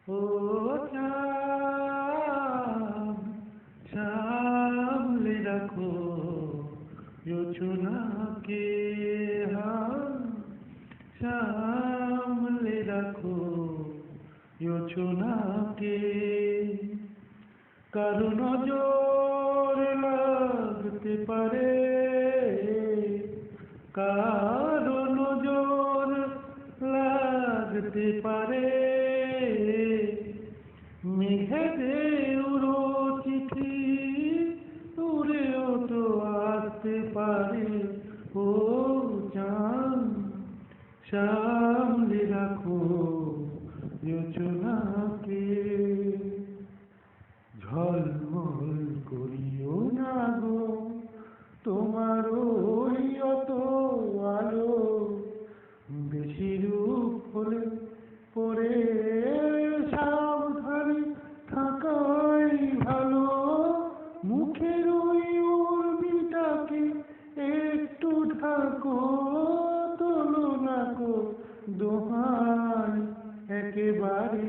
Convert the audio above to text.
ও চাঁদ, সামলে রাখো যোচনাকে, হায় সামলে রাখো যোচনাকে। কারো নজর লাগতে পারে, কারো নজর লাগতে পারে, মেঘেদের উড়ো চিঠি উড়েও তো আসতে পারে। ও চাঁদ, সামলে রাখো যোচনাকে। ঝলমল করিও না গো তোমার ওই অত আলো, বেশি রূপ হলে পরে সাবধানে থাকাই ভালো। মুখের ওই উর্মিটাকে একটু ঢাকো, তোলো না গো দোহাই একেবারে